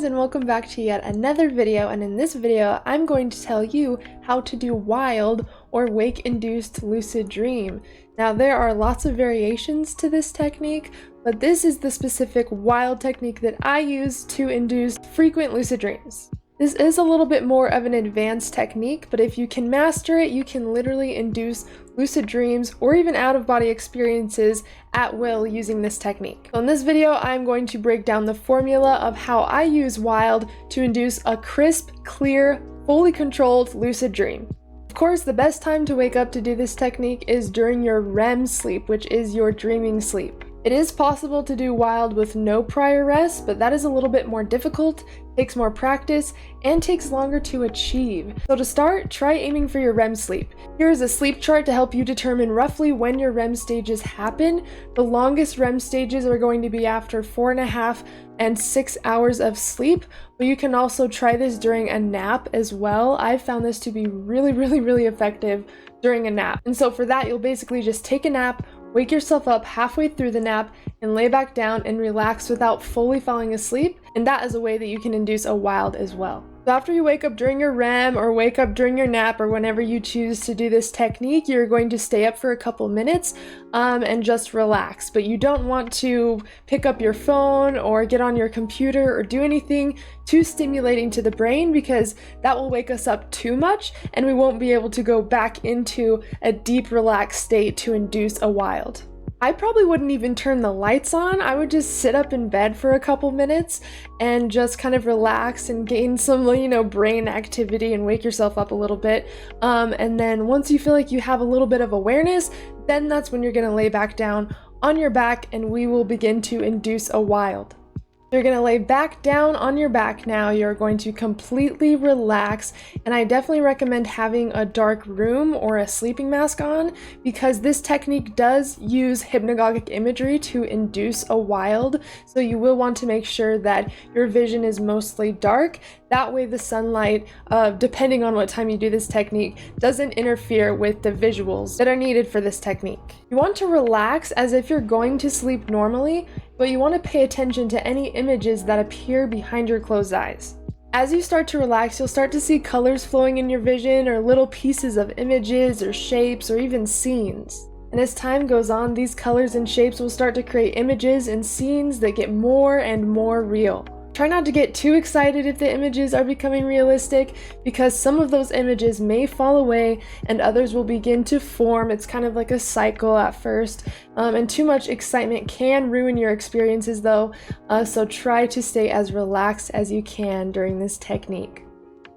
guys, and welcome back to yet another video. And in this video I'm going to tell you how to do wild or wake induced lucid dream. Now there are lots of variations to this technique, but this is the specific wild technique that I use to induce frequent lucid dreams. This is a little bit more of an advanced technique, but if you can master it, you can literally induce lucid dreams or even out-of-body experiences at will using this technique. So in this video, I'm going to break down the formula of how I use wild to induce a crisp, clear, fully controlled lucid dream. Of course, the best time to wake up to do this technique is during your REM sleep, which is your dreaming sleep. It is possible to do wild with no prior rest, but that is a little bit more difficult, takes more practice, and takes longer to achieve. So to start, try aiming for your REM sleep. Here is a sleep chart to help you determine roughly when your REM stages happen. The longest REM stages are going to be after 4.5 and 6 hours of sleep, but you can also try this during a nap as well. I've found this to be really effective during a nap. And so for that, you'll basically just take a nap, wake yourself up halfway through the nap, and lay back down and relax without fully falling asleep, and that is a way that you can induce a wild as well. So after you wake up during your REM or wake up during your nap or whenever you choose to do this technique, you're going to stay up for a couple minutes and just relax. But you don't want to pick up your phone or get on your computer or do anything too stimulating to the brain, because that will wake us up too much and we won't be able to go back into a deep relaxed state to induce a wild. I probably wouldn't even turn the lights on. I would just sit up in bed for a couple minutes and just kind of relax and gain some, brain activity and wake yourself up a little bit. And then once you feel like you have a little bit of awareness, then that's when you're gonna lay back down on your back and we will begin to induce a wild. You're going to lay back down on your back now. You're going to completely relax, and I definitely recommend having a dark room or a sleeping mask on, because this technique does use hypnagogic imagery to induce a wild, so you will want to make sure that your vision is mostly dark. That way the sunlight, depending on what time you do this technique, doesn't interfere with the visuals that are needed for this technique. You want to relax as if you're going to sleep normally, but you want to pay attention to any images that appear behind your closed eyes. As you start to relax, you'll start to see colors flowing in your vision, or little pieces of images or shapes or even scenes. And as time goes on, these colors and shapes will start to create images and scenes that get more and more real. Try not to get too excited if the images are becoming realistic, because some of those images may fall away and others will begin to form. It's kind of like a cycle at first, and too much excitement can ruin your experiences though, so try to stay as relaxed as you can during this technique.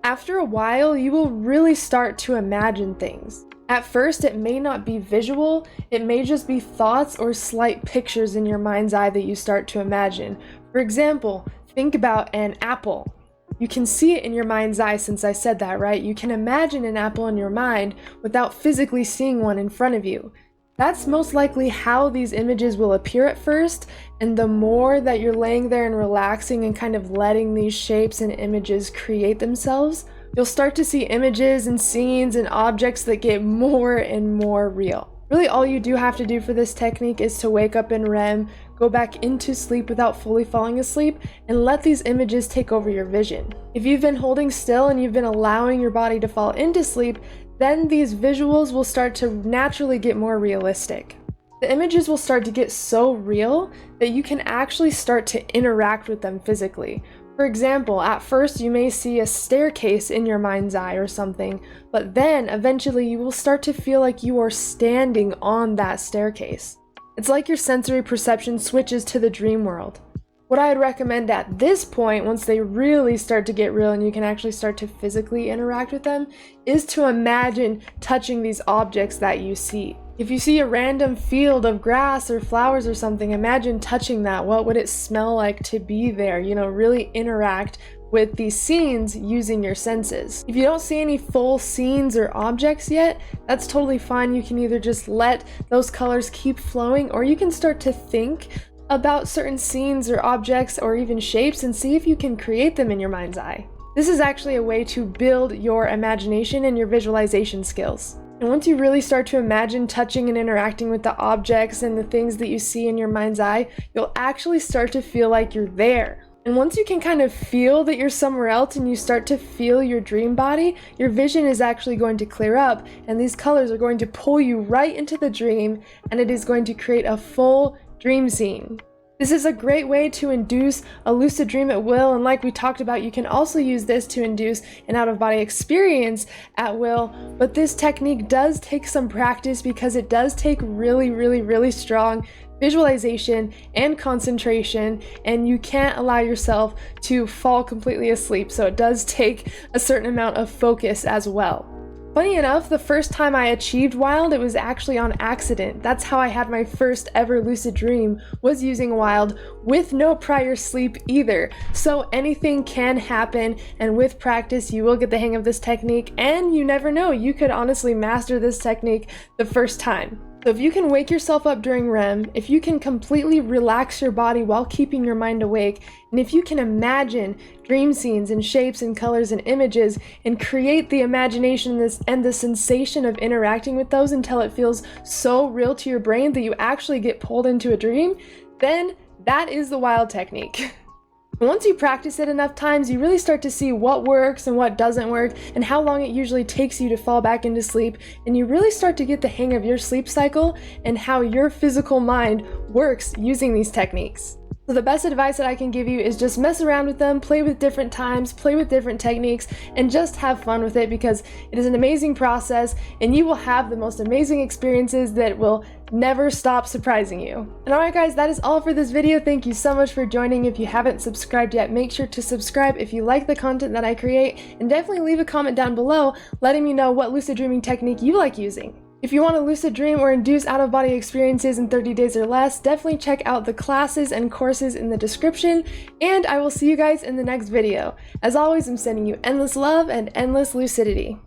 After a while, you will really start to imagine things. At first, it may not be visual, it may just be thoughts or slight pictures in your mind's eye that you start to imagine. For example, think about an apple. You can see it in your mind's eye, since I said that, right? You can imagine an apple in your mind without physically seeing one in front of you. That's most likely how these images will appear at first, and the more that you're laying there and relaxing and kind of letting these shapes and images create themselves, you'll start to see images and scenes and objects that get more and more real. Really, all you do have to do for this technique is to wake up in REM, go back into sleep without fully falling asleep, and let these images take over your vision. If you've been holding still and you've been allowing your body to fall into sleep, then these visuals will start to naturally get more realistic. The images will start to get so real that you can actually start to interact with them physically. For example, at first you may see a staircase in your mind's eye or something, but then eventually you will start to feel like you are standing on that staircase. It's like your sensory perception switches to the dream world. What I'd recommend at this point, once they really start to get real and you can actually start to physically interact with them, is to imagine touching these objects that you see. If you see a random field of grass or flowers or something, imagine touching that. What would it smell like to be there? Really interact with these scenes using your senses. If you don't see any full scenes or objects yet, that's totally fine. You can either just let those colors keep flowing, or you can start to think about certain scenes or objects or even shapes and see if you can create them in your mind's eye. This is actually a way to build your imagination and your visualization skills. And once you really start to imagine touching and interacting with the objects and the things that you see in your mind's eye, you'll actually start to feel like you're there. And once you can kind of feel that you're somewhere else and you start to feel your dream body, your vision is actually going to clear up, and these colors are going to pull you right into the dream, and it is going to create a full dream scene. This is a great way to induce a lucid dream at will, and like we talked about, you can also use this to induce an out-of-body experience at will, but this technique does take some practice because it does take really strong visualization and concentration, and you can't allow yourself to fall completely asleep, so it does take a certain amount of focus as well. Funny enough, the first time I achieved wild, it was actually on accident. That's how I had my first ever lucid dream, was using wild with no prior sleep either. So anything can happen, and with practice you will get the hang of this technique, and you never know, you could honestly master this technique the first time. So if you can wake yourself up during REM, if you can completely relax your body while keeping your mind awake, and if you can imagine dream scenes and shapes and colors and images and create the imagination and the sensation of interacting with those until it feels so real to your brain that you actually get pulled into a dream, then that is the wild technique. Once you practice it enough times, you really start to see what works and what doesn't work, and how long it usually takes you to fall back into sleep, and you really start to get the hang of your sleep cycle and how your physical mind works using these techniques. So the best advice that I can give you is just mess around with them, play with different times, play with different techniques, and just have fun with it, because it is an amazing process and you will have the most amazing experiences that will never stop surprising you. And alright guys, that is all for this video. Thank you so much for joining. If you haven't subscribed yet, make sure to subscribe if you like the content that I create, and definitely leave a comment down below letting me know what lucid dreaming technique you like using. If you want to lucid dream or induce out-of-body experiences in 30 days or less, definitely check out the classes and courses in the description, and I will see you guys in the next video. As always, I'm sending you endless love and endless lucidity.